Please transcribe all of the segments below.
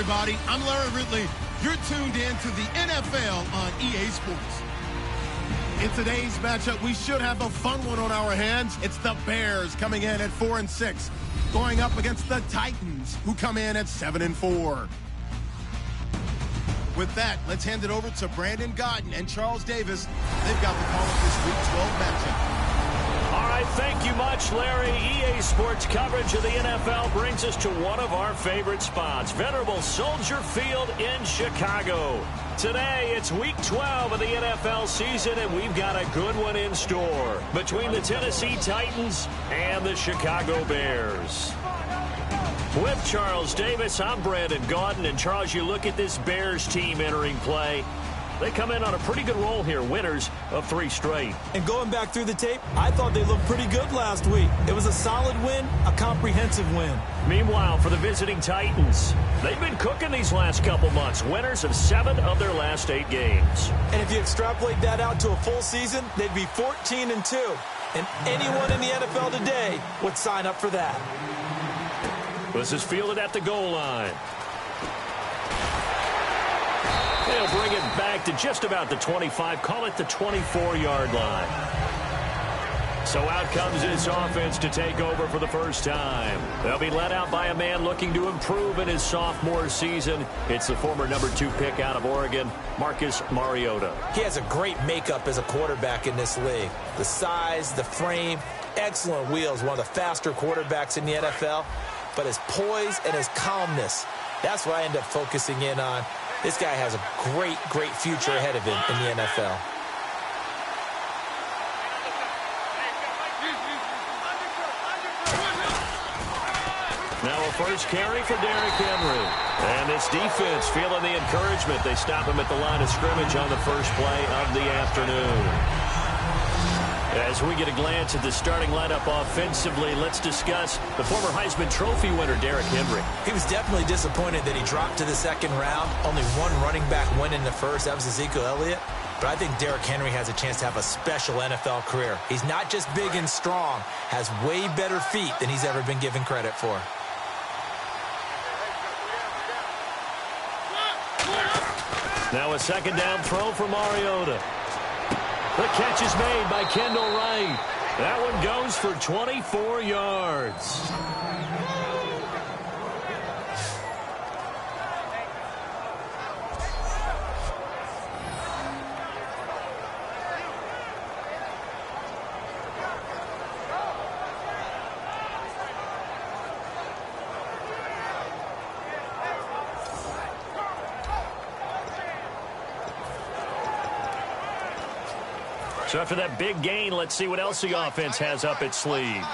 everybody. I'm Larry Ridley. You're tuned in to the NFL on EA Sports. In today's matchup, we should have a fun one on our hands. It's the Bears coming in at 4-6, going up against the Titans, who come in at 7-4. With that, let's hand it over to Brandon Gaudin and Charles Davis. They've got the call of this Week 12 matchup. All right, thank you much, Larry. EA Sports coverage of the NFL brings us to one of our favorite spots, venerable Soldier Field in Chicago. Today, it's Week 12 of the NFL season, and we've got a good one in store between the Tennessee Titans and the Chicago Bears. With Charles Davis, I'm Brandon Gaudin, and Charles, you look at this Bears team entering play. They come in on a pretty good roll here, winners of 3 straight. And going back through the tape, I thought they looked pretty good last week. It was a solid win, a comprehensive win. Meanwhile, for the visiting Titans, they've been cooking these last couple months, winners of 7 of their last 8 games. And if you extrapolate that out to a full season, they'd be 14-2. And anyone in the NFL today would sign up for that. This is fielded at the goal line. They'll bring it back to just about the 25, call it the 24-yard line. So out comes this offense to take over for the first time. They'll be led out by a man looking to improve in his sophomore season. It's the former number 2 pick out of Oregon, Marcus Mariota. He has a great makeup as a quarterback in this league. The size, the frame, excellent wheels, one of the faster quarterbacks in the NFL. But his poise and his calmness, that's what I end up focusing in on. This guy has a great, great future ahead of him in the NFL. Now a first carry for Derrick Henry. And this defense feeling the encouragement. They stop him at the line of scrimmage on the first play of the afternoon. As we get a glance at the starting lineup offensively, let's discuss the former Heisman Trophy winner, Derrick Henry. He was definitely disappointed that he dropped to the second round. Only one running back went in the first. That was Ezekiel Elliott. But I think Derrick Henry has a chance to have a special NFL career. He's not just big and strong, has way better feet than he's ever been given credit for. Now a second down throw for Mariota. The catch is made by Kendall Wright. That one goes for 24 yards. So after that big gain, let's see what else the offense has up its sleeve.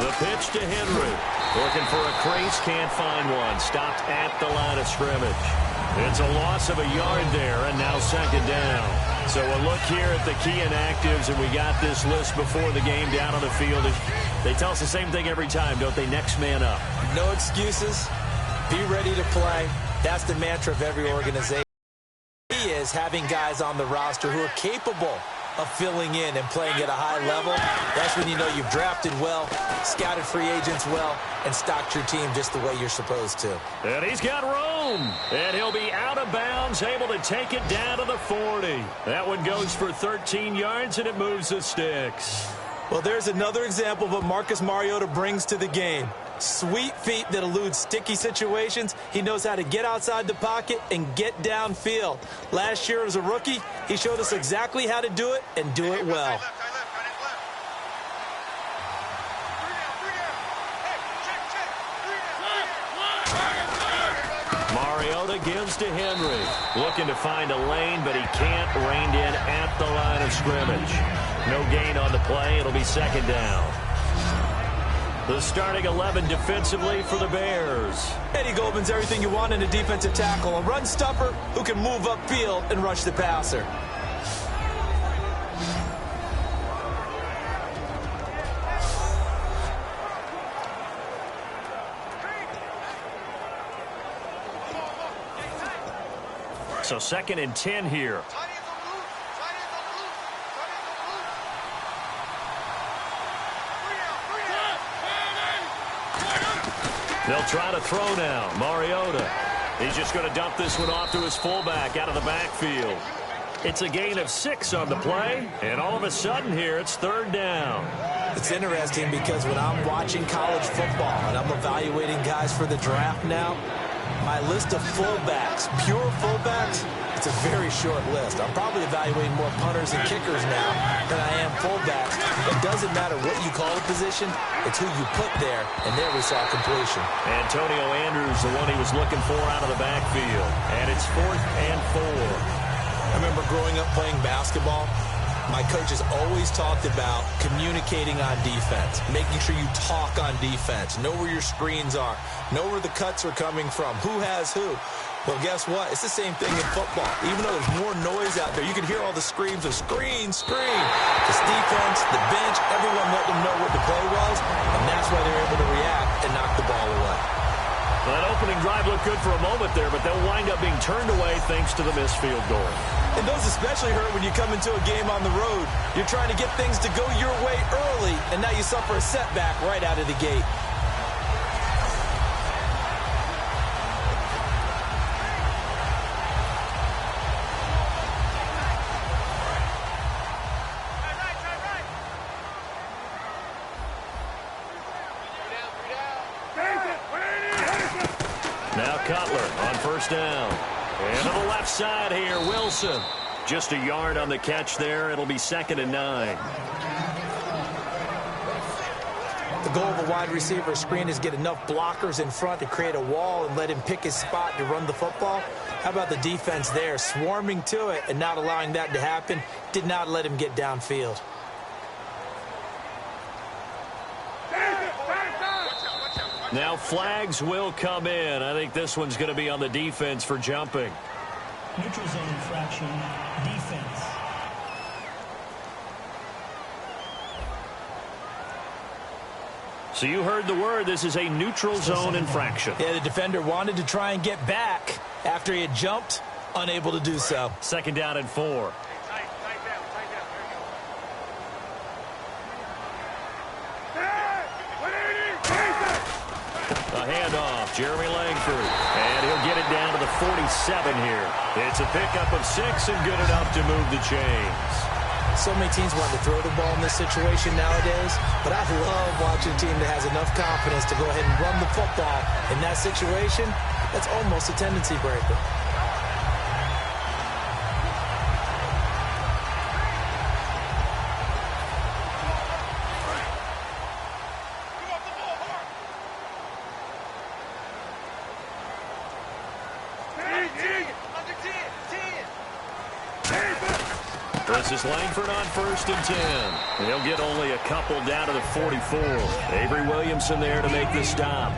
The pitch to Henry. Looking for a crease, can't find one. Stopped at the line of scrimmage. It's a loss of a yard there, and now second down. So a look here at the key inactives, and we got this list before the game down on the field. They tell us the same thing every time, don't they? Next man up. No excuses. Be ready to play. That's the mantra of every organization. He is having guys on the roster who are capable of filling in and playing at a high level. That's when you know you've drafted well, scouted free agents well, and stocked your team just the way you're supposed to. And he's got room. And he'll be out of bounds, able to take it down to the 40. That one goes for 13 yards, and it moves the sticks. Well, there's another example of what Marcus Mariota brings to the game. Sweet feet that elude sticky situations. He knows how to get outside the pocket and get downfield. Last year as a rookie, he showed us exactly how to do it and do it well. Mariota gives to Henry. Looking to find a lane, but he can't. Reined in at the line of scrimmage. No gain on the play. It'll be second down. The starting 11 defensively for the Bears. Eddie Goldman's everything you want in a defensive tackle. A run stuffer who can move upfield and rush the passer. So 2nd and 10 here. They'll try to throw now. Mariota. He's just going to dump this one off to his fullback out of the backfield. It's a gain of 6 on the play, and all of a sudden here it's 3rd down. It's interesting because when I'm watching college football and I'm evaluating guys for the draft now, my list of fullbacks, pure fullbacks, it's a very short list. I'm probably evaluating more punters and kickers now than I am fullbacks. It doesn't matter what you call a position, it's who you put there, and there we saw completion. Antonio Andrews, the one he was looking for out of the backfield, and it's 4th and 4. I remember growing up playing basketball, my coaches always talked about communicating on defense, making sure you talk on defense, know where your screens are, know where the cuts are coming from, who has who. Well, guess what? It's the same thing in football. Even though there's more noise out there, you can hear all the screams of screen, screen. This defense, the bench, everyone let them know what the play was, and that's why they're able to react and knock the ball away. That opening drive looked good for a moment there, but they'll wind up being turned away thanks to the missed field goal. And those especially hurt when you come into a game on the road. You're trying to get things to go your way early, and now you suffer a setback right out of the gate. Now Cutler on 1st down. And to the left side here, Wilson. Just a yard on the catch there. It'll be 2nd and 9. The goal of a wide receiver screen is get enough blockers in front to create a wall and let him pick his spot to run the football. How about the defense there, swarming to it and not allowing that to happen? Did not let him get downfield. Now flags will come in. I think this one's going to be on the defense for jumping. Neutral zone infraction, defense. So you heard the word. This is a neutral zone infraction. Yeah, the defender wanted to try and get back after he had jumped, unable to do so. 2nd down and 4. Handoff, Jeremy Langford, and he'll get it down to the 47 here. It's a pickup of 6 and good enough to move the chains. So many teams want to throw the ball in this situation nowadays, but I love watching a team that has enough confidence to go ahead and run the football. In that situation, that's almost a tendency breaker. This is Langford on 1st and 10. He'll get only a couple down to the 44. Avery Williamson there to make the stop.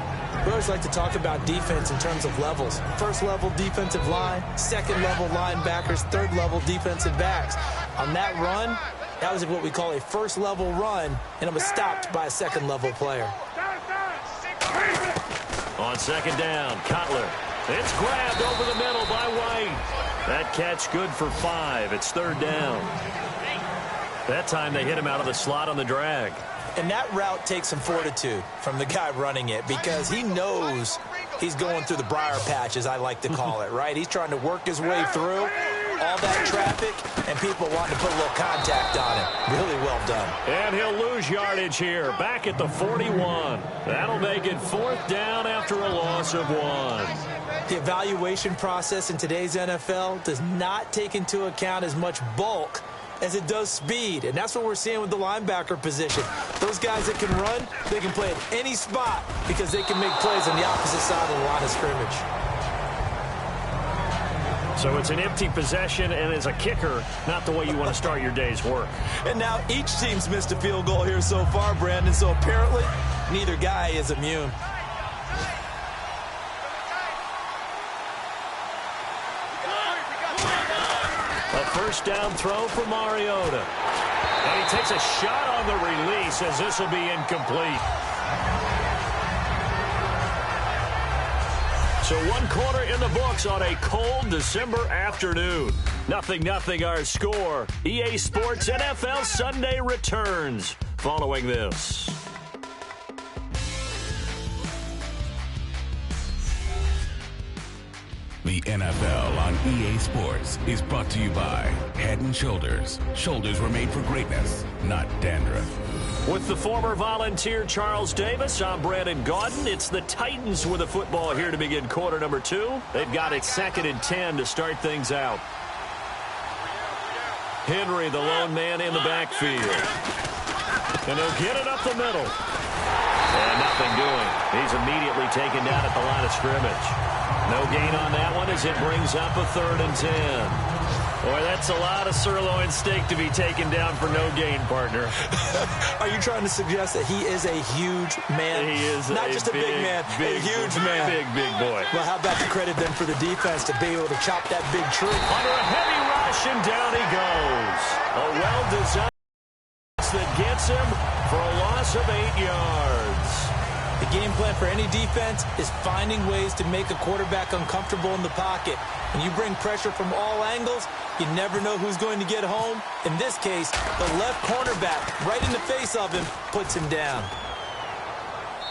We always like to talk about defense in terms of levels. 1st level defensive line, 2nd level linebackers, 3rd level defensive backs. On that run, that was what we call a 1st level run, and it was stopped by a 2nd level player. On 2nd down, Cutler. It's grabbed over the middle by White. That catch good for 5. It's 3rd down. That time they hit him out of the slot on the drag. And that route takes some fortitude from the guy running it because he knows he's going through the briar patch, as I like to call it, right? He's trying to work his way through all that traffic and people wanting to put a little contact on him. Really well done. And he'll lose yardage here, back at the 41. That'll make it 4th down after a loss of 1. The evaluation process in today's NFL does not take into account as much bulk as it does speed, and that's what we're seeing with the linebacker position. Those guys that can run, they can play at any spot because they can make plays on the opposite side of the line of scrimmage. So it's an empty possession, and as a kicker, not the way you want to start your day's work. And now each team's missed a field goal here so far, Brandon, so apparently neither guy is immune. A 1st down throw for Mariota. And he takes a shot on the release as this will be incomplete. So 1 quarter in the books on a cold December afternoon. 0-0 our score. EA Sports NFL Sunday returns following this. the NFL on EA Sports is brought to you by Head & Shoulders. Shoulders were made for greatness, not dandruff. With the former Volunteer Charles Davis, I'm Brandon Gaudin. It's the Titans with the football here to begin quarter number 2. They've got it 2nd and 10 to start things out. Henry, the lone man in the backfield. And he'll get it up the middle. And nothing doing. He's immediately taken down at the line of scrimmage. No gain on that one as it brings up a 3rd and 10. Boy, that's a lot of sirloin steak to be taken down for no gain, partner. Are you trying to suggest that he is a huge man? He is not just a big man, a huge man. Big boy. Well, how about you credit them for the defense to be able to chop that big tree? Under a heavy rush, and down he goes. A well-designed that gets him for a loss of 8 yards. The game plan for any defense is finding ways to make a quarterback uncomfortable in the pocket. When you bring pressure from all angles, you never know who's going to get home. In this case, the left cornerback, right in the face of him, puts him down.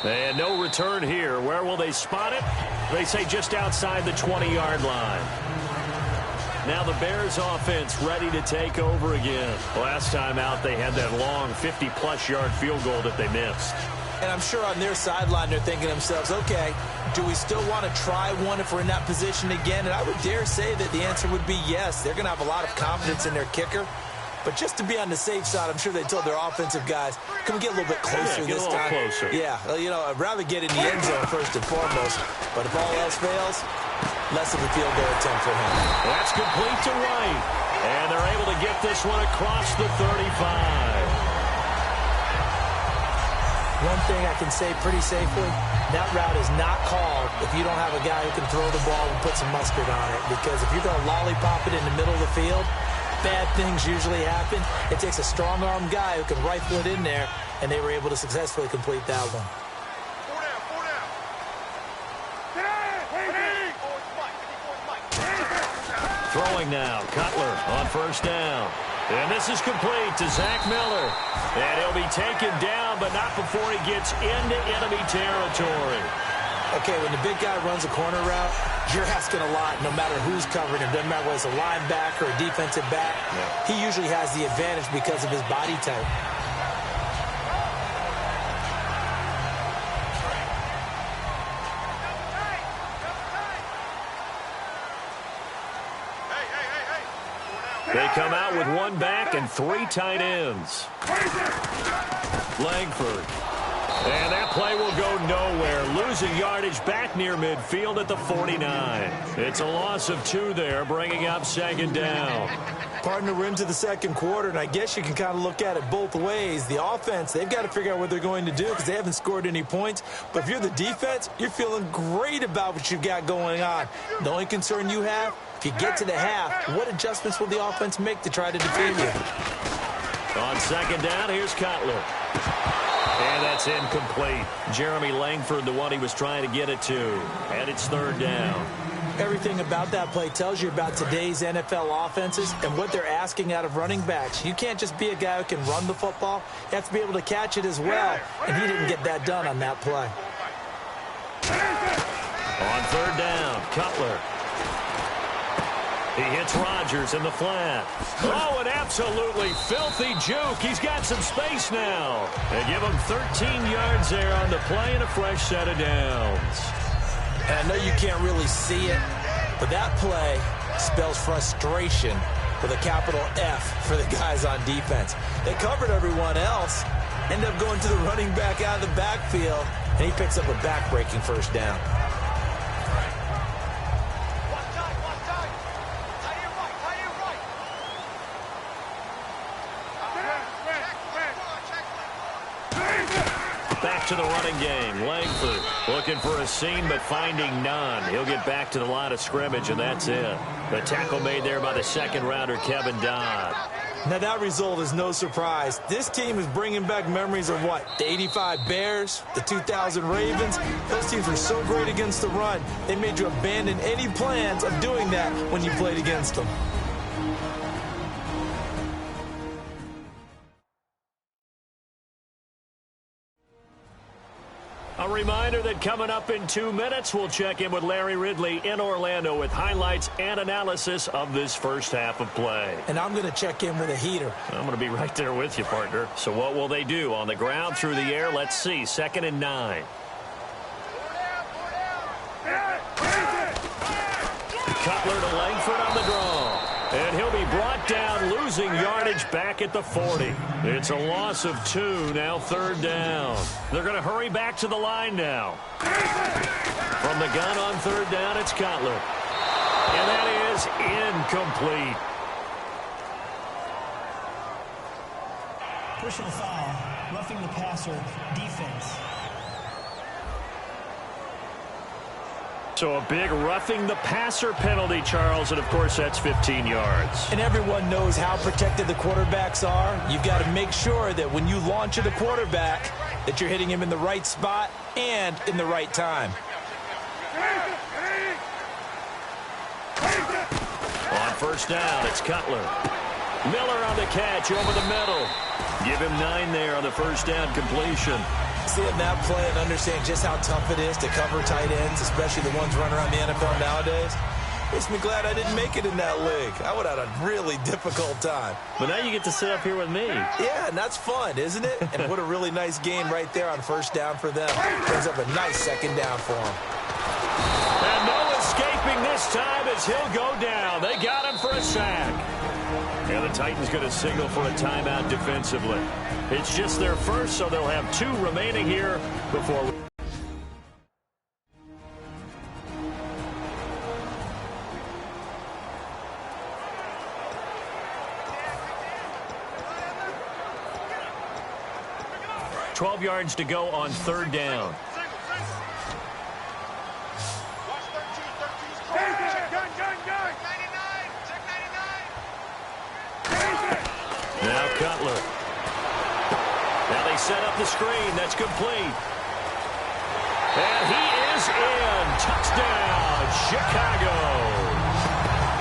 And no return here. Where will they spot it? They say just outside the 20-yard line. Now the Bears offense ready to take over again. Last time out, they had that long 50-plus yard field goal that they missed. And I'm sure on their sideline, they're thinking to themselves, okay, do we still want to try one if we're in that position again? And I would dare say that the answer would be yes. They're going to have a lot of confidence in their kicker. But just to be on the safe side, I'm sure they told their offensive guys, can we get a little bit closer this time? Closer. Yeah, you know, I'd rather get in the end zone first and foremost. But if all else fails, less of a field goal attempt for him. That's complete to White. And they're able to get this one across the 35. One thing I can say pretty safely, that route is not called if you don't have a guy who can throw the ball and put some mustard on it. Because if you're going to lollipop it in the middle of the field, bad things usually happen. It takes a strong-armed guy who can rifle it in there, and they were able to successfully complete that one. Throwing now, Cutler on 1st down. And this is complete to Zach Miller. And he'll be taken down, but not before he gets into enemy territory. Okay, when the big guy runs a corner route, you're asking a lot no matter who's covering him. Doesn't matter whether it's a linebacker or a defensive back. Yeah. He usually has the advantage because of his body type. They come out with 1 back and 3 tight ends. Langford. And that play will go nowhere. Losing yardage back near midfield at the 49. It's a loss of 2 there, bringing up 2nd down. Partner, we're into the 2nd quarter, and I guess you can kind of look at it both ways. The offense, they've got to figure out what they're going to do because they haven't scored any points. But if you're the defense, you're feeling great about what you've got going on. The only concern you have, if you get to the half, what adjustments will the offense make to try to defeat you? On 2nd down, here's Cutler. And that's incomplete. Jeremy Langford, the one he was trying to get it to. And it's 3rd down. Everything about that play tells you about today's NFL offenses and what they're asking out of running backs. You can't just be a guy who can run the football. You have to be able to catch it as well. And he didn't get that done on that play. On 3rd down, Cutler. He hits Rodgers in the flat. Oh, an absolutely filthy juke. He's got some space now. They give him 13 yards there on the play and a fresh set of downs. And I know you can't really see it, but that play spells frustration with a capital F for the guys on defense. They covered everyone else, ended up going to the running back out of the backfield, and he picks up a back-breaking 1st down. Back to the running game. Langford looking for a seam, but finding none. He'll get back to the line of scrimmage, and that's it. The tackle made there by the 2nd-rounder, Kevin Dodd. Now, that result is no surprise. This team is bringing back memories of what? The 85 Bears, the 2000 Ravens. Those teams were so great against the run. They made you abandon any plans of doing that when you played against them. A reminder that coming up in 2 minutes, we'll check in with Larry Ridley in Orlando with highlights and analysis of this first half of play. And I'm going to check in with a heater. I'm going to be right there with you, partner. So what will they do? On the ground, through the air? Let's see. 2nd and 9. Cutler to Langford on the draw. And he'll be brought down, losing yardage back at the 40. It's a loss of 2, now 3rd down. They're going to hurry back to the line now. From the gun on 3rd down, it's Cutler. And that is incomplete. Personal foul, roughing the passer, defense. So a big roughing the passer penalty, Charles, and of course that's 15 yards. And everyone knows how protected the quarterbacks are. You've got to make sure that when you launch at the quarterback, that you're hitting him in the right spot and in the right time. On 1st down, it's Cutler. Miller on the catch over the middle. Give him 9 there on the 1st down completion. Seeing that play and understanding just how tough it is to cover tight ends, especially the ones running around the NFL nowadays, makes me glad I didn't make it in that league. I would have had a really difficult time. But now you get to sit up here with me. Yeah, and that's fun, isn't it? And what a really nice game right there on 1st down for them. Brings up a nice 2nd down for them. And no escaping this time as he'll go down. They got him for a sack. And the Titans going to signal for a timeout defensively. It's just their first, so they'll have 2 remaining here before we... ...12 yards to go on 3rd down. Now Cutler. Now they set up the screen. That's complete. And he is in. Touchdown, Chicago.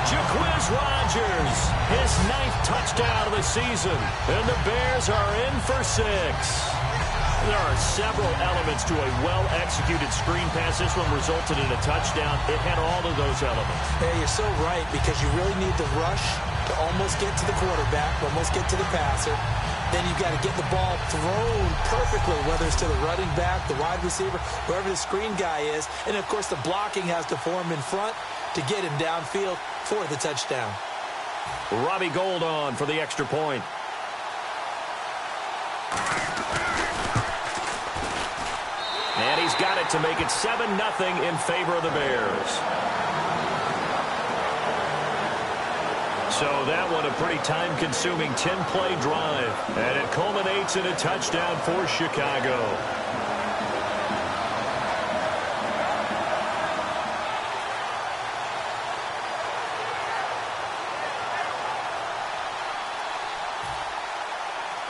Jaquiz Rodgers, his 9th touchdown of the season. And the Bears are in for 6. There are several elements to a well-executed screen pass. This one resulted in a touchdown. It had all of those elements. Hey, you're so right, because you really need to rush to almost get to the quarterback, almost get to the passer. Then you've got to get the ball thrown perfectly, whether it's to the running back, the wide receiver, whoever the screen guy is. And, of course, the blocking has to form in front to get him downfield for the touchdown. Robbie Gould on for the extra point. And he's got it to make it 7-0 in favor of the Bears. So that one a pretty time-consuming 10-play drive. And it culminates in a touchdown for Chicago.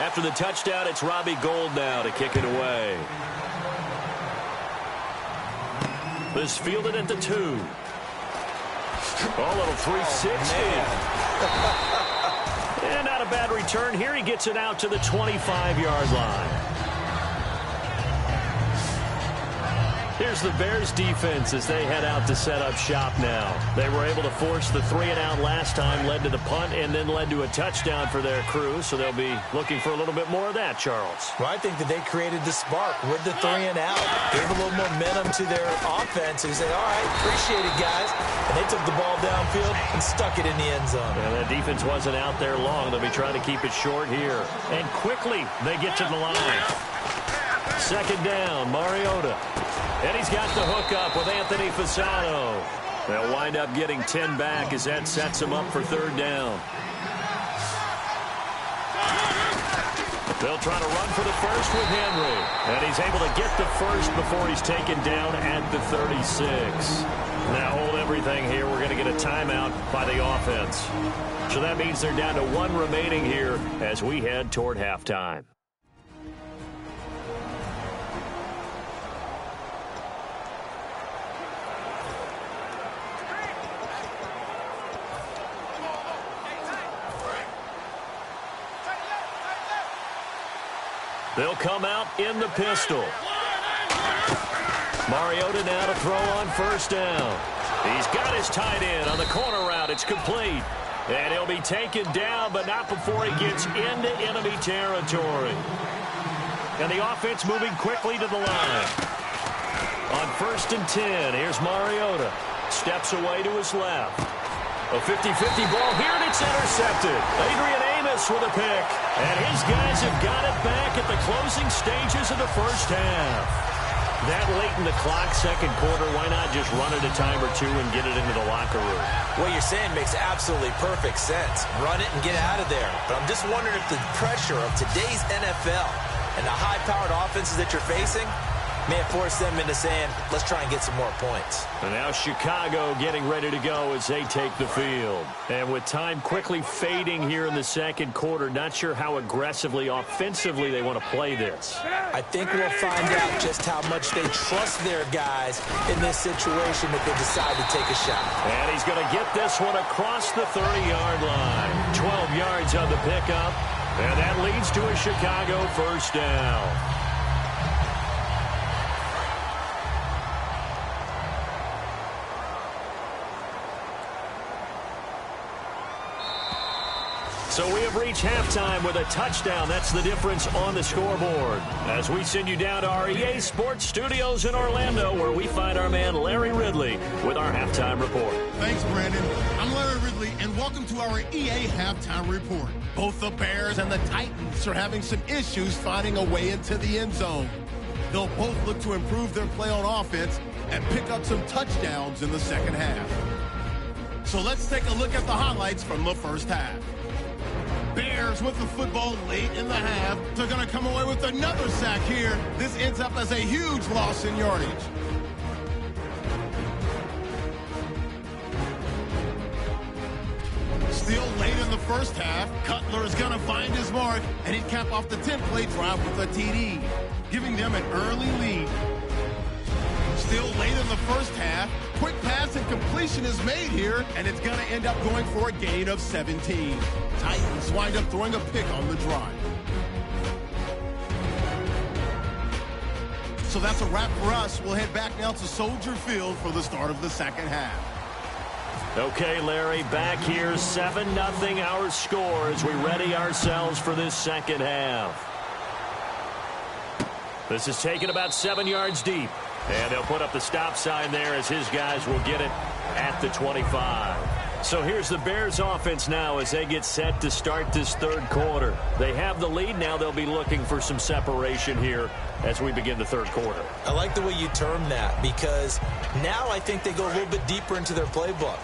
After the touchdown, it's Robbie Gould now to kick it away. This fielded at the 2. Oh, little 360. And not a bad return here. He gets it out to the 25-yard line. Here's the Bears defense as they head out to set up shop now. They were able to force the 3-and-out last time, led to the punt, and then led to a touchdown for their crew. So they'll be looking for a little bit more of that, Charles. Well, I think that they created the spark with the 3-and-out, gave a little momentum to their offense. They said, all right, appreciate it, guys. And they took the ball downfield and stuck it in the end zone. And that defense wasn't out there long. They'll be trying to keep it short here. And quickly, they get to the line. 2nd down, Mariota. And he's got the hook up with Anthony Fasano. They'll wind up getting 10 back as that sets him up for 3rd down. They'll try to run for the first with Henry. And he's able to get the first before he's taken down at the 36. Now hold everything here. We're going to get a timeout by the offense. So that means they're down to 1 remaining here as we head toward halftime. They'll come out in the pistol. Mariota now to throw on first down. He's got his tight end on the corner route. It's complete. And he'll be taken down, but not before he gets into enemy territory. And the offense moving quickly to the line. On 1st and 10, here's Mariota. Steps away to his left. A 50-50 ball here, and it's intercepted. Adrian Amos with a pick. And his guys have got it back at the closing stages of the first half. That late in the clock, second quarter, why not just run it a time or two and get it into the locker room? What you're saying makes absolutely perfect sense. Run it and get out of there. But I'm just wondering if the pressure of today's NFL and the high-powered offenses that you're facing may have forced them into saying, let's try and get some more points. And now Chicago getting ready to go as they take the field. And with time quickly fading here in the second quarter, not sure how aggressively, offensively they want to play this. I think we'll find out just how much they trust their guys in this situation if they decide to take a shot. And he's going to get this one across the 30-yard line. 12 yards on the pickup. And that leads to a Chicago first down. So we have reached halftime with a touchdown. That's the difference on the scoreboard. As we send you down to our EA Sports Studios in Orlando, where we find our man Larry Ridley with our halftime report. Thanks, Brandon. I'm Larry Ridley, and welcome to our EA halftime report. Both the Bears and the Titans are having some issues finding a way into the end zone. They'll both look to improve their play on offense and pick up some touchdowns in the second half. So let's take a look at the highlights from the first half. Bears with the football late in the half. They're going to come away with another sack here. This ends up as a huge loss in yardage. Still late in the first half, Cutler is going to find his mark, and he'd cap off the 10-play drive with a TD, giving them an early lead. Still late in the first half, quick pass and completion is made here, and it's going to end up going for a gain of 17. Titans wind up throwing a pick on the drive. So that's a wrap for us. We'll head back now to Soldier Field for the start of the second half. Okay, Larry, back here, 7-0 our score as we ready ourselves for this second half. This is taken about 7 yards deep. And they'll put up the stop sign there as his guys will get it at the 25. So here's the Bears offense now as they get set to start this third quarter. They have the lead. Now they'll be looking for some separation here as we begin the third quarter. I like the way you term that because now I think they go a little bit deeper into their playbook.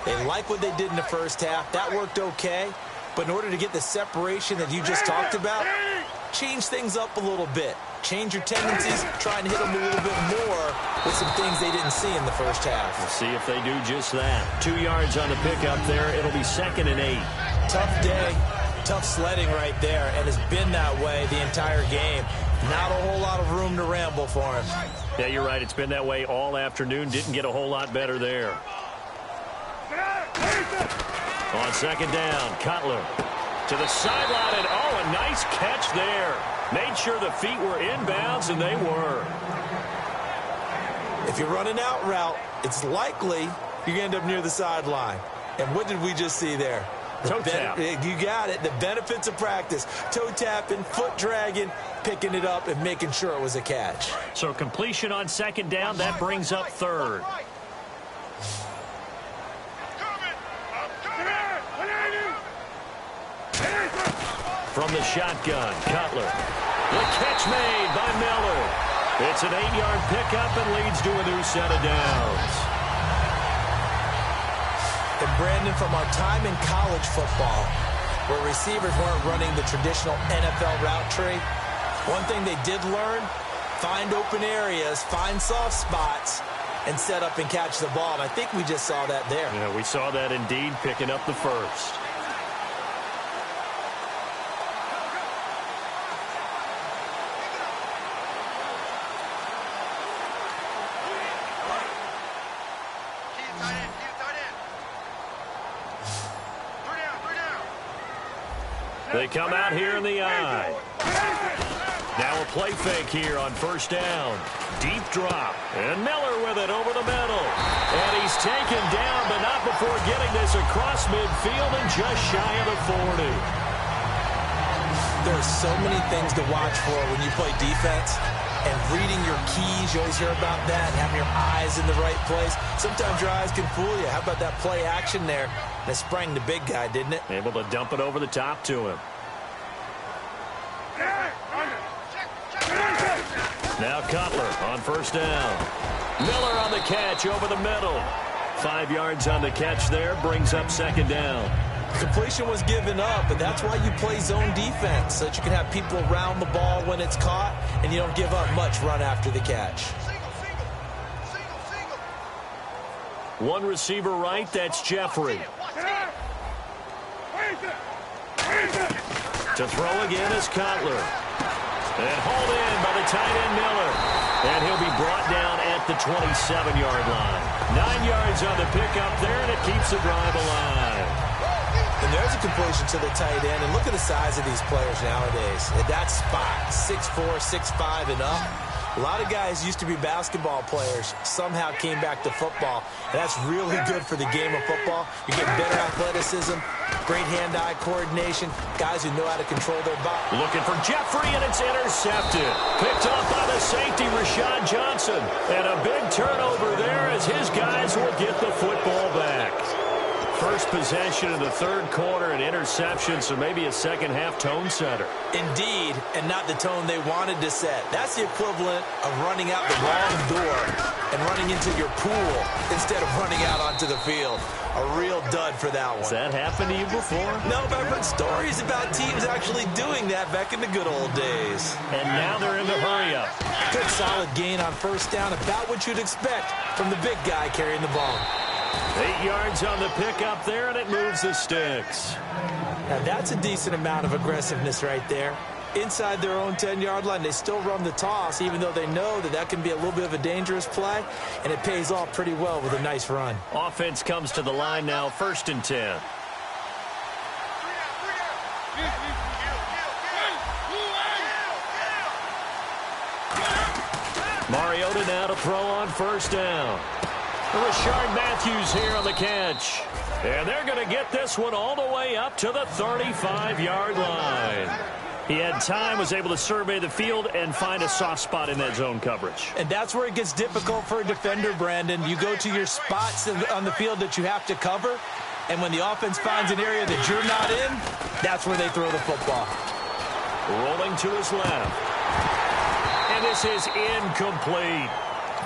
They like what they did in the first half. That worked okay. But in order to get the separation that you just talked about, change things up a little bit. Change your tendencies, try and hit them a little bit more with some things they didn't see in the first half. We'll see if they do just that. 2 yards on the pickup there. It'll be 2nd and 8. Tough day, tough sledding right there, and it's been that way the entire game. Not a whole lot of room to ramble for him. Yeah, you're right. It's been that way all afternoon. Didn't get a whole lot better there. On 2nd down, Cutler to the sideline, and oh, a nice catch there. Made sure the feet were inbounds, and they were. If you run an out route, it's likely you're going to end up near the sideline. And what did we just see there? Toe tap. You got it. The benefits of practice. Toe tapping, foot dragging, picking it up, and making sure it was a catch. So completion on 2nd down, that brings up 3rd. From the shotgun, Cutler. The catch made by Miller. It's an 8-yard pickup and leads to a new set of downs. And Brandon, from our time in college football, where receivers weren't running the traditional NFL route tree, one thing they did learn, find open areas, find soft spots, and set up and catch the ball. And I think we just saw that there. Yeah, we saw that indeed, picking up the first. They come out here in the eye. Now a play fake here on first down. Deep drop. And Miller with it over the middle. And he's taken down, but not before getting this across midfield and just shy of the 40. There's so many things to watch for when you play defense. And reading your keys, you always hear about that, and having your eyes in the right place. Sometimes your eyes can fool you. How about that play action there? That sprang the big guy, didn't it? Able to dump it over the top to him. Now Cutler on first down. Miller on the catch over the middle. 5 yards on the catch there, brings up second down. Completion was given up, but that's why you play zone defense, so that you can have people around the ball when it's caught, and you don't give up much run after the catch. One receiver right, that's Jeffrey. To throw again is Cutler. And hauled in by the tight end Miller. And he'll be brought down at the 27-yard line. 9 yards on the pickup there, and it keeps the drive alive. And there's a completion to the tight end. And look at the size of these players nowadays. At that spot, 6'4", 6'5", and up. A lot of guys used to be basketball players, somehow came back to football. And that's really good for the game of football. You get better athleticism, great hand-eye coordination, guys who know how to control their body. Looking for Jeffrey, and it's intercepted. Picked off by the safety, Rashad Johnson. And a big turnover there as his guys will get the football back. First possession of the third quarter, an interception, so maybe a second-half tone setter. Indeed, and not the tone they wanted to set. That's the equivalent of running out the wrong door and running into your pool instead of running out onto the field. A real dud for that one. Has that happened to you before? No, but I've heard stories about teams actually doing that back in the good old days. And now they're in the hurry-up. Good solid gain on first down, about what you'd expect from the big guy carrying the ball. 8 yards on the pickup there, and it moves the sticks. Now that's a decent amount of aggressiveness right there. Inside their own 10-yard line, they still run the toss, even though they know that that can be a little bit of a dangerous play, and it pays off pretty well with a nice run. Offense comes to the line now, 1st and 10. Mariota now to throw on first down. Rashard Matthews here on the catch. And they're going to get this one all the way up to the 35-yard line. He had time, was able to survey the field and find a soft spot in that zone coverage. And that's where it gets difficult for a defender, Brandon. You go to your spots on the field that you have to cover, and when the offense finds an area that you're not in, that's where they throw the football. Rolling to his left. And this is incomplete.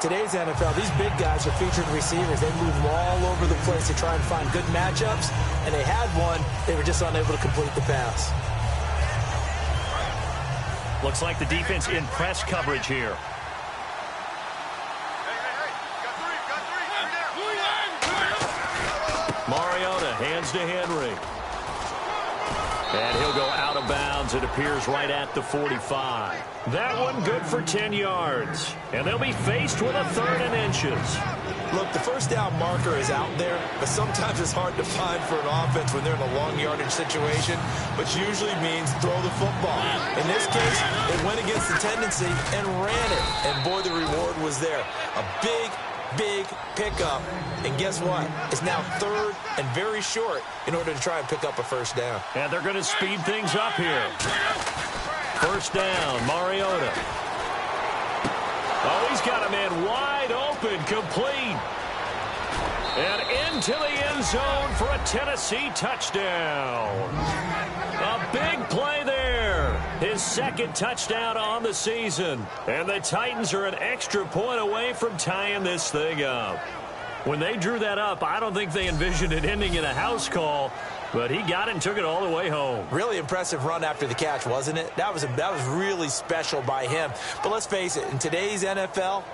Today's NFL, these big guys are featured receivers. They move all over the place to try and find good matchups, and they had one. They were just unable to complete the pass. Looks like the defense in press coverage here. Mariota hands to Henry. And he'll go out of bounds, it appears, right at the 45. That one good for 10 yards. And they'll be faced with a 3rd and inches. Look, the first down marker is out there, but sometimes it's hard to find for an offense when they're in a long yardage situation, which usually means throw the football. In this case, they went against the tendency and ran it. And boy, the reward was there. A big pickup. And guess what? It's now 3rd and very short in order to try and pick up a first down. And they're going to speed things up here. First down, Mariota. Oh, he's got a man wide open, complete. And into the end zone for a Tennessee touchdown. A big play there. His 2nd touchdown on the season. And the Titans are an extra point away from tying this thing up. When they drew that up, I don't think they envisioned it ending in a house call, but he got it and took it all the way home. Really impressive run after the catch, wasn't it? That was really special by him. But let's face it, in today's NFL,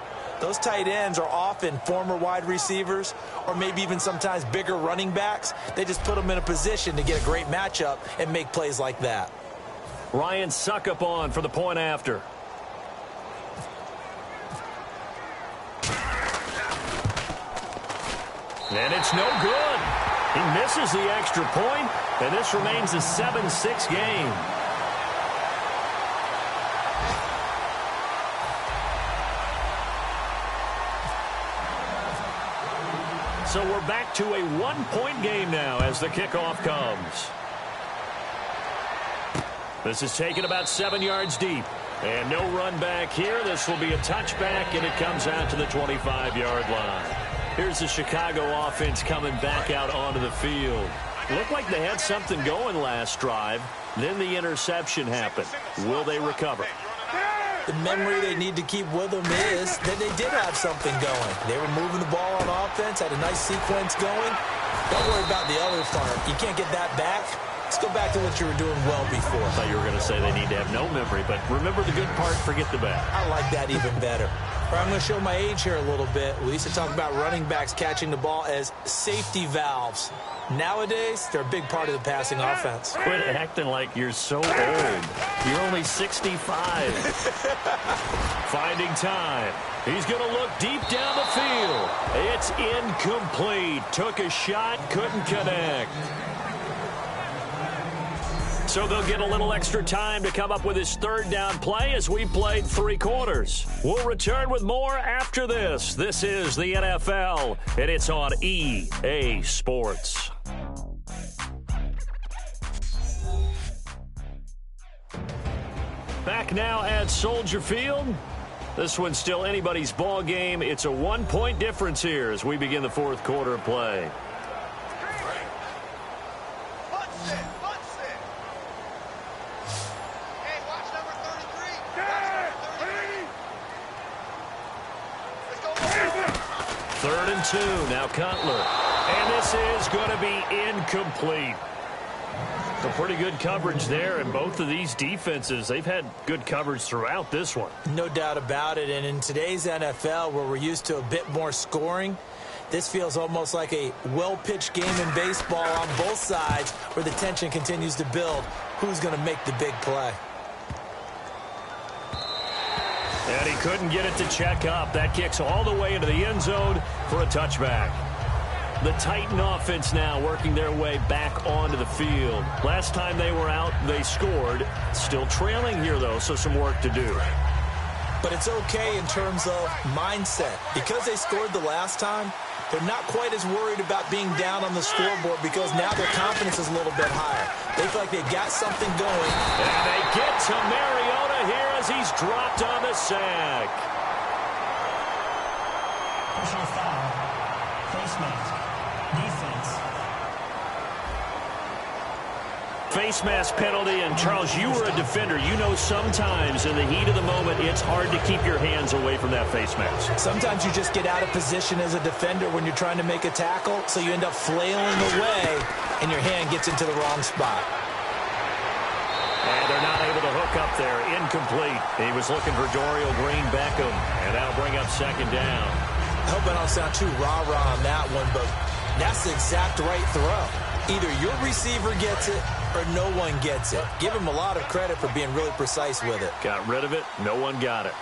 those tight ends are often former wide receivers or maybe even sometimes bigger running backs. They just put them in a position to get a great matchup and make plays like that. Ryan Suckup on for the point after. And it's no good. He misses the extra point, and this remains a 7-6 game. So we're back to a one-point game now as the kickoff comes. This is taken about 7 yards deep. And no run back here. This will be a touchback, and it comes out to the 25-yard line. Here's the Chicago offense coming back out onto the field. Looked like they had something going last drive. Then the interception happened. Will they recover? The memory they need to keep with them is that they did have something going. They were moving the ball on offense, had a nice sequence going. Don't worry about the other part. You can't get that back. Let's go back to what you were doing well before. I thought you were going to say they need to have no memory, but remember the good part, forget the bad. I like that even better. I'm going to show my age here a little bit. We used to talk about running backs catching the ball as safety valves. Nowadays, they're a big part of the passing offense. Quit acting like you're so old. You're only 65. Finding time. He's going to look deep down the field. It's incomplete. Took a shot, couldn't connect. So they'll get a little extra time to come up with his third down play as we played 3 quarters. We'll return with more after this. This is the NFL, and it's on EA Sports. Back now at Soldier Field. This one's still anybody's ball game. It's a 1-point difference here as we begin the 4th quarter of play. Third and 2, now Cutler. And this is going to be incomplete. A pretty good coverage there, and both of these defenses, they've had good coverage throughout this one. No doubt about it, and in today's NFL, where we're used to a bit more scoring, this feels almost like a well-pitched game in baseball on both sides, where the tension continues to build. Who's going to make the big play? And he couldn't get it to check up. That kicks all the way into the end zone for a touchback. The Titan offense now working their way back onto the field. Last time they were out, they scored. Still trailing here, though, so some work to do. But it's okay in terms of mindset. Because they scored the last time, they're not quite as worried about being down on the scoreboard because now their confidence is a little bit higher. They feel like they've got something going. And they get to Mariota here as he's dropped on the sack. Personal foul. Face mask. Defense. Face mask penalty, and Charles, you were a defender. You know sometimes in the heat of the moment, it's hard to keep your hands away from that face mask. Sometimes you just get out of position as a defender when you're trying to make a tackle, so you end up flailing away, and your hand gets into the wrong spot. And they're not able to hook up there. Incomplete. He was looking for Dorial Green-Beckham, and that'll bring up 2nd down. I hope I don't sound too rah-rah on that one, but that's the exact right throw. Either your receiver gets it or no one gets it. Give him a lot of credit for being really precise with it. Got rid of it. No one got it.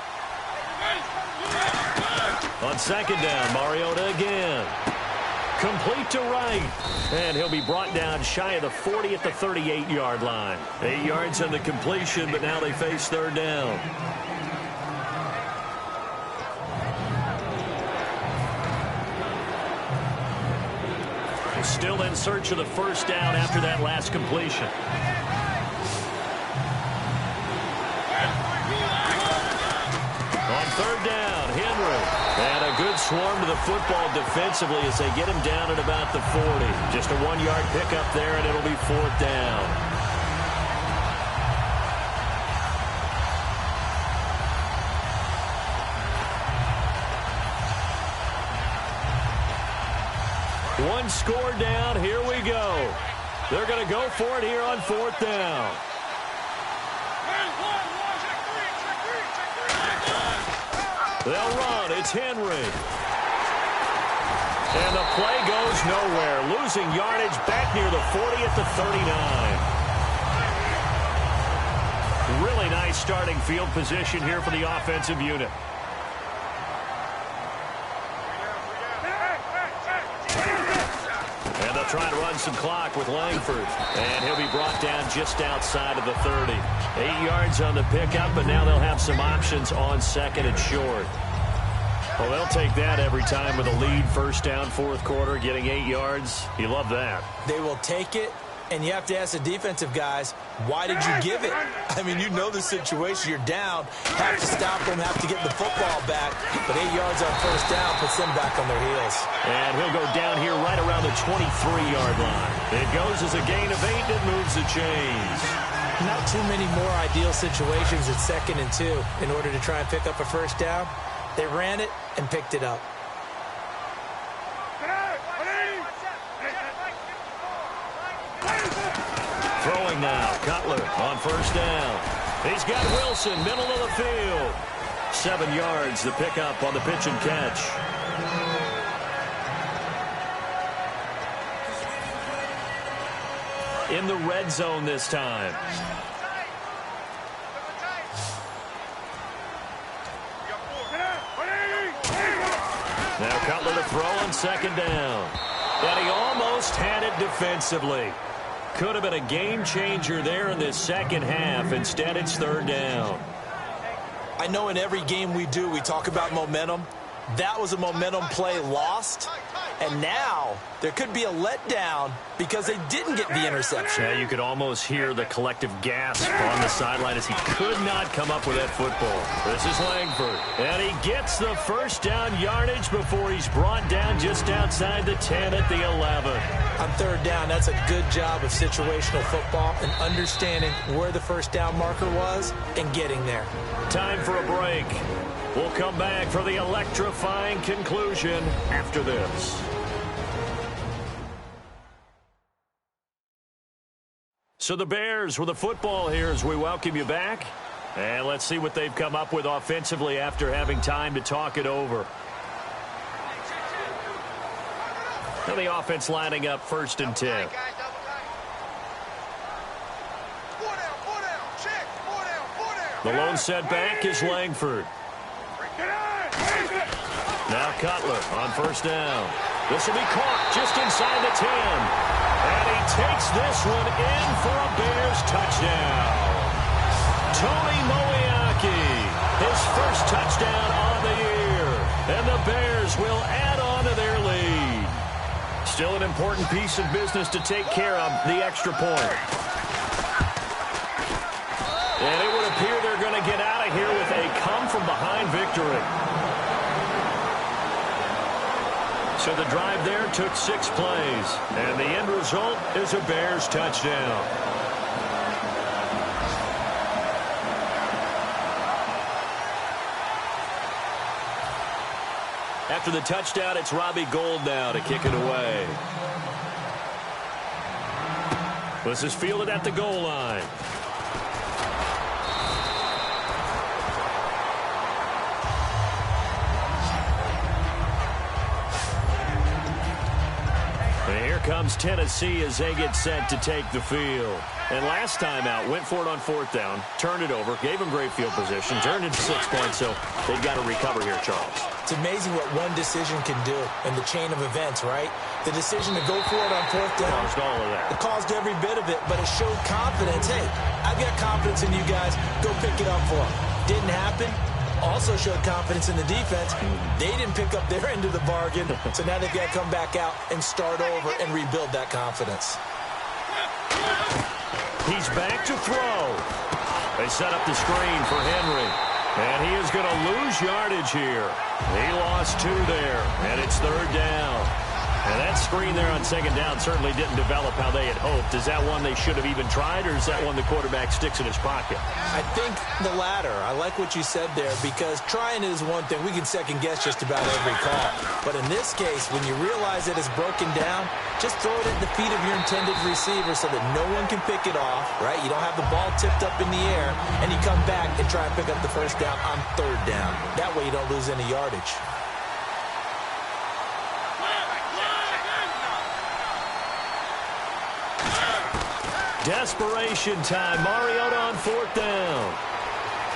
On 2nd down, Mariota again. Complete to right. And he'll be brought down shy of the 40 at the 38-yard line. 8 yards on the completion, but now they face 3rd down. Still in search of the 1st down after that last completion. On 3rd down, Henry. And a good swarm to the football defensively as they get him down at about the 40. Just a 1-yard pickup there, and it'll be 4th down. One score down. Here we go. They're going to go for it here on 4th down. They'll run. It's Henry. And the play goes nowhere. Losing yardage back near the 40 at the 39. Really nice starting field position here for the offensive unit. And they'll try to run some clock with Langford. And he'll be brought down just outside of the 30. 8 yards on the pickup, but now they'll have some options on 2nd and short. Well, they'll take that every time with a lead, first down, fourth quarter, getting 8 yards. You love that. They will take it, and you have to ask the defensive guys, why did you give it? I mean, you know the situation. You're down, have to stop them, have to get the football back. But 8 yards on first down puts them back on their heels. And he'll go down here right around the 23-yard line. It goes as a gain of 8 and moves the chains. Not too many more ideal situations at 2nd and 2 in order to try and pick up a first down. They ran it and picked it up. Throwing now, Cutler on first down. He's got Wilson, middle of the field. 7 yards, the pickup on the pitch and catch. In the red zone this time. Now Cutler to throw on 2nd down. And he almost had it defensively. Could have been a game changer there in this second half. Instead, it's 3rd down. I know in every game we do, we talk about momentum. That was a momentum play lost. And now there could be a letdown because they didn't get the interception. Yeah, you could almost hear the collective gasp on the sideline as he could not come up with that football. This is Langford. And he gets the first down yardage before he's brought down just outside the 10 at the 11. On 3rd down, that's a good job of situational football and understanding where the first down marker was and getting there. Time for a break. We'll come back for the electrifying conclusion after this. So the Bears with the football here as we welcome you back. And let's see what they've come up with offensively after having time to talk it over. Now the offense lining up 1st and 10. The lone setback is Langford. Now Cutler on first down. This will be caught just inside the 10. And he takes this one in for a Bears touchdown. Tony Moeaki, his first touchdown on the year. And the Bears will add on to their lead. Still an important piece of business to take care of, the extra point. And it would appear they're going to get out of here with a come-from-behind victory. So the drive there took 6 plays. And the end result is a Bears touchdown. After the touchdown, it's Robbie Gould now to kick it away. This is fielded at the goal line. And here comes Tennessee as they get set to take the field. And last time out, went for it on 4th down, turned it over, gave them great field position, turned into 6 points, so they've got to recover here, Charles. It's amazing what one decision can do in the chain of events, right? The decision to go for it on 4th down. Caused all of that. It caused every bit of it, but it showed confidence. Hey, I've got confidence in you guys. Go pick it up for them. Didn't happen. Also showed confidence in the defense. They didn't pick up their end of the bargain, so now they've got to come back out and start over and rebuild that confidence. He's back to throw. They set up the screen for Henry. And he is going to lose yardage here. He lost 2 there, and it's 3rd down. And that screen there on 2nd down certainly didn't develop how they had hoped. Is that one they should have even tried, or is that one the quarterback sticks in his pocket? I think the latter. I like what you said there, because trying is one thing. We can second-guess just about every call. But in this case, when you realize that it's broken down, just throw it at the feet of your intended receiver so that no one can pick it off, right? You don't have the ball tipped up in the air, and you come back and try and pick up the first down on 3rd down. That way you don't lose any yardage. Desperation time. Mariota on 4th down.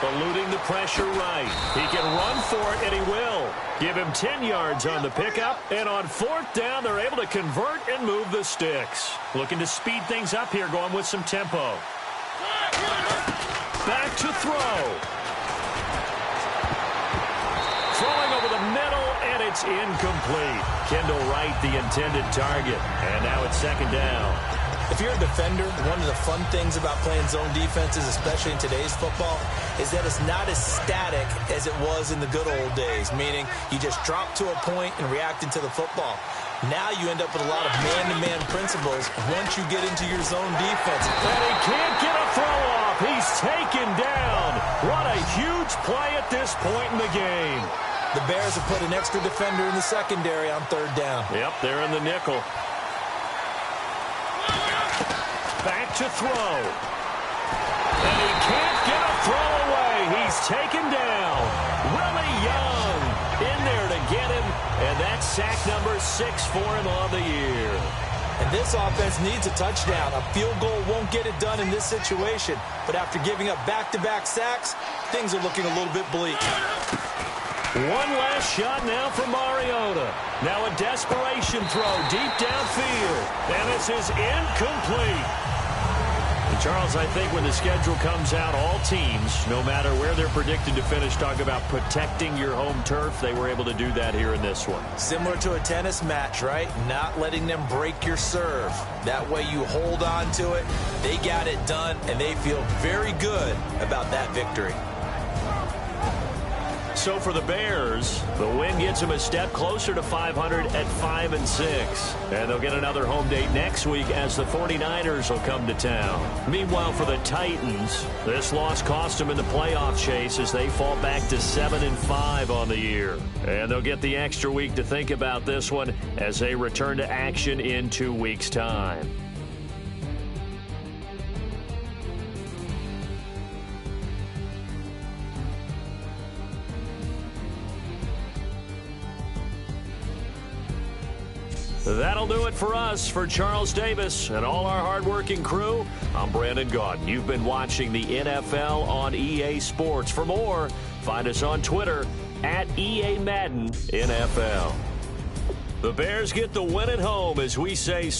Eluding the pressure right. He can run for it, and he will. Give him 10 yards on the pickup. And on 4th down, they're able to convert and move the sticks. Looking to speed things up here, going with some tempo. Back to throw. Throwing over the middle. it's incomplete. Kendall Wright, the intended target. And now it's second down. If you're a defender, one of the fun things about playing zone defenses, especially in today's football, is that it's not as static as it was in the good old days, meaning you just drop to a point and react into the football. Now you end up with a lot of man-to-man principles once you get into your zone defense. And he can't get a throw off. He's taken down. What a huge play at this point in the game. The Bears have put an extra defender in the secondary on third down. Yep, they're in the nickel. Back to throw. And he can't get a throw away. He's taken down. Willie Young in there to get him. And that's sack number 6 for him on the year. And this offense needs a touchdown. A field goal won't get it done in this situation. But after giving up back-to-back sacks, things are looking a little bit bleak. One last shot now for Mariota. Now a desperation throw deep downfield. And this is incomplete. And Charles, I think when the schedule comes out, all teams, no matter where they're predicted to finish, talk about protecting your home turf. They were able to do that here in this one. Similar to a tennis match, right? Not letting them break your serve. That way you hold on to it. They got it done, and they feel very good about that victory. So for the Bears, the win gets them a step closer to 500 at 5-6. And they'll get another home date next week as the 49ers will come to town. Meanwhile, for the Titans, this loss cost them in the playoff chase as they fall back to 7-5 on the year. And they'll get the extra week to think about this one as they return to action in 2 weeks' time. That'll do it for us. For Charles Davis and all our hardworking crew, I'm Brandon Gaudin. You've been watching the NFL on EA Sports. For more, find us on Twitter at EA Madden NFL. The Bears get the win at home as we say...